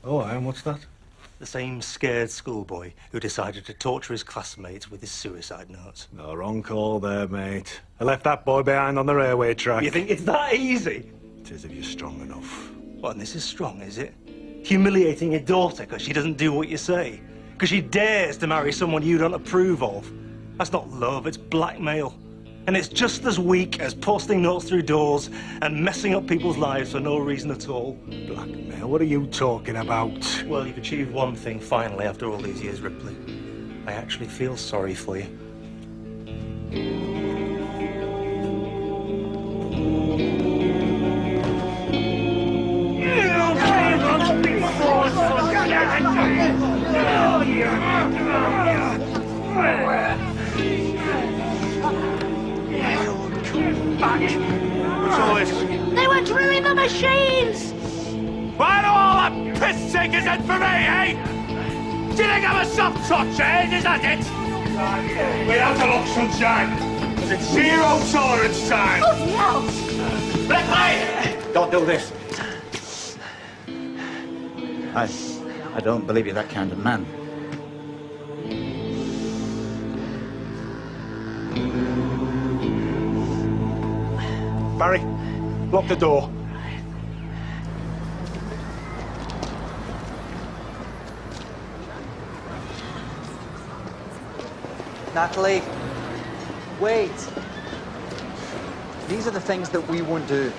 Oh, and what's that? The same scared schoolboy who decided to torture his classmates with his suicide notes. No, wrong call there, mate. I left that boy behind on the railway track. You think it's that easy? It is if you're strong enough. What, and this is strong, is it? Humiliating your daughter because she doesn't do what you say? Because she dares to marry someone you don't approve of? That's not love, it's blackmail. And it's just as weak as posting notes through doors and messing up people's lives for no reason at all. Blackmail? What are you talking about? Well, you've achieved one thing finally after all these years, Ripley. I actually feel sorry for you. They were drilling the machines! Why do all the piss takers in for me, eh? Do you think I'm a soft touch, eh? Is that it? We have to look, sunshine. Because it's zero tolerance time. Oh, no! Ripley! Don't do this. I don't believe you're that kind of man. Barry, lock the door. Natalie, wait. These are the things that we won't do.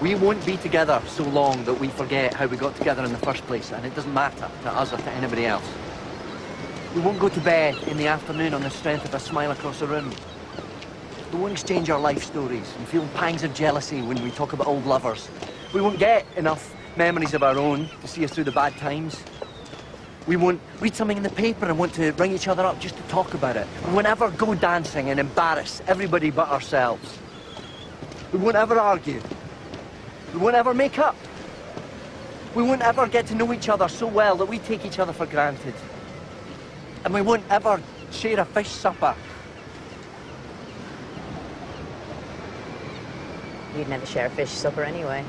We won't be together so long that we forget how we got together in the first place, and it doesn't matter to us or to anybody else. We won't go to bed in the afternoon on the strength of a smile across the room. We won't exchange our life stories and feel pangs of jealousy when we talk about old lovers. We won't get enough memories of our own to see us through the bad times. We won't read something in the paper and want to ring each other up just to talk about it. We won't ever go dancing and embarrass everybody but ourselves. We won't ever argue. We won't ever make up. We won't ever get to know each other so well that we take each other for granted. And we won't ever share a fish supper. You'd never share a fish supper anyway.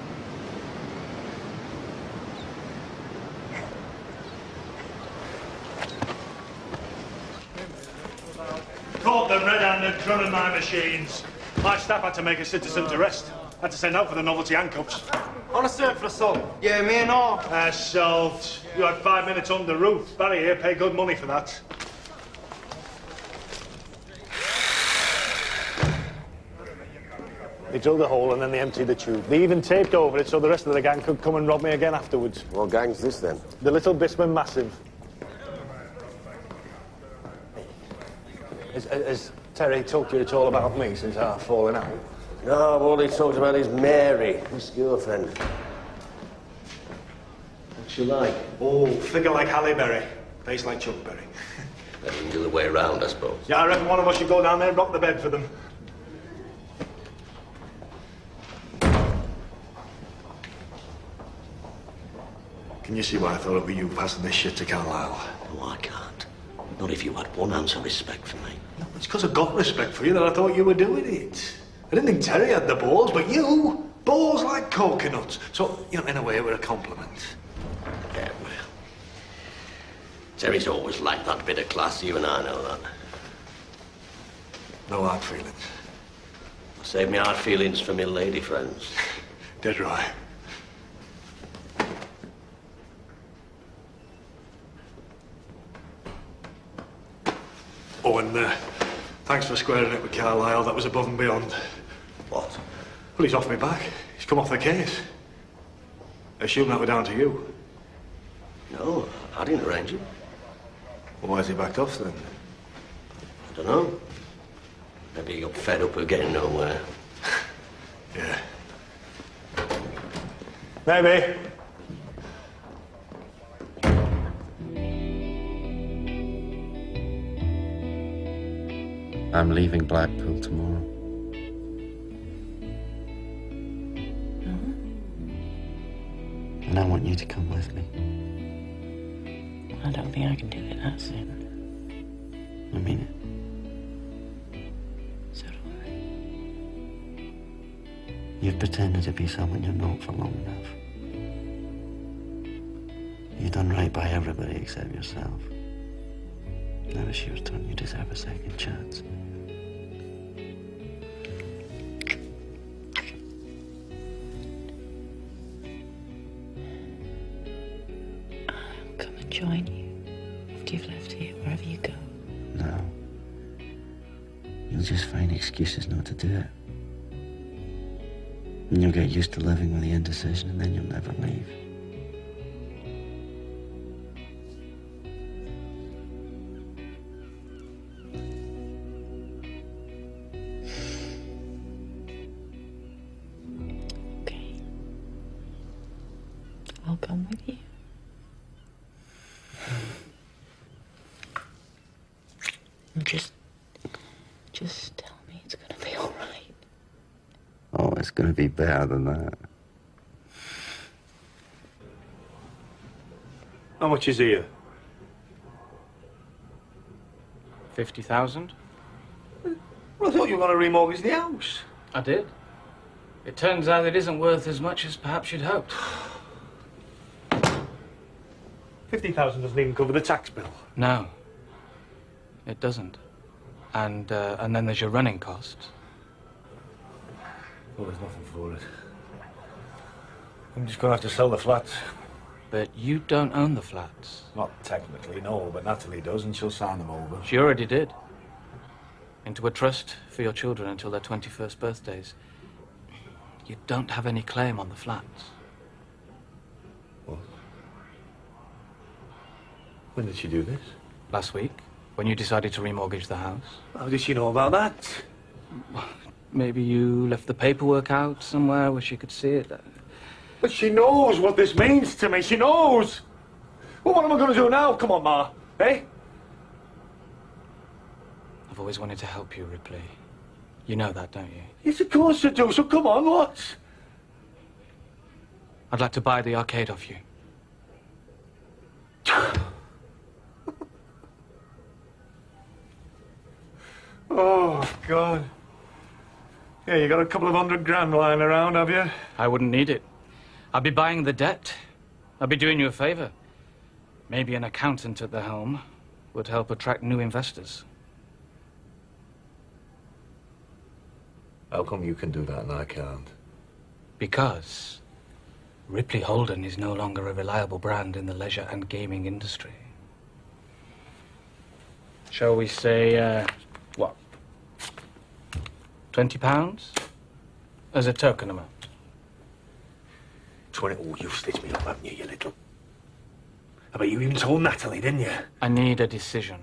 Caught the red-handed running my machines. My staff had to make a citizen's arrest. Had to send out for the novelty handcuffs. On a cert for assault. Yeah, me and all. Assault. You had 5 minutes on the roof. Barry here paid good money for that. They drilled a hole and then they emptied the tube. They even taped over it so the rest of the gang could come and rob me again afterwards. What gang's this then? The Little Bisman Massive. Has Terry talked to you at all about me since our falling out? No, all he talked about is Mary, his girlfriend. What's she like? Oh, figure like Halle Berry, face like Chuck Berry. Better than the other way around, I suppose. Yeah, I reckon one of us should go down there and rock the bed for them. Can you see why I thought it were you passing this shit to Carlisle? No, I can't. Not if you had 1 ounce of respect for me. No, it's because I got respect for you that I thought you were doing it. I didn't think Terry had the balls, but you, balls like coconuts. So, you know, in a way, it were a compliment. Yeah, well, Terry's always liked that bit of class, you and I know that. No hard feelings. I save me hard feelings for me lady friends. Dead right. Oh, and thanks for squaring it with Carlisle. That was above and beyond. What? Well, he's off me back. He's come off the case. I assume that were down to you. No, I didn't arrange it. Well, why's he backed off then? I don't know. Maybe he got fed up with getting nowhere. Yeah. Maybe. I'm leaving Blackpool tomorrow. And I want you to come with me. I don't think I can do it that soon. I mean it. So do You've pretended to be someone you're not for long enough. You've done right by everybody except yourself. Now it's your turn. You deserve a second chance. I'll come and join you after you've left here, wherever you go. No. You'll just find excuses not to do it. And you'll get used to living with the indecision, and then you'll never leave. Okay. I'll come with you. And just tell me it's gonna be all right. Oh, it's going to be better than that. How much is here? 50,000? Well, I thought you were going to remortgage the house. I did. It turns out it isn't worth as much as perhaps you'd hoped. 50,000 doesn't even cover the tax bill. No, it doesn't. And then there's your running costs. Well, there's nothing for it. I'm just going to have to sell the flats. But you don't own the flats. Not technically, no, but Natalie does, and she'll sign them over. She already did. Into a trust for your children until their 21st birthdays. You don't have any claim on the flats. What? When did she do this? Last week, when you decided to remortgage the house. How did she know about that? Maybe you left the paperwork out somewhere where she could see it. But she knows what this means to me. She knows. Well, what am I going to do now? Come on, Ma. Eh? I've always wanted to help you, Ripley. You know that, don't you? Yes, of course I do. So come on, what? I'd like to buy the arcade off you. Oh, God. Yeah, you got a couple of $100 lying around, have you? I wouldn't need it. I'd be buying the debt. I'd be doing you a favor. Maybe an accountant at the helm would help attract new investors. How come you can do that and I can't? Because Ripley Holden is no longer a reliable brand in the leisure and gaming industry. Shall we say, what? £20? As a token amount. 20. Oh, you've stitched me up, haven't you, you little... I bet you even told Natalie, didn't you? I need a decision.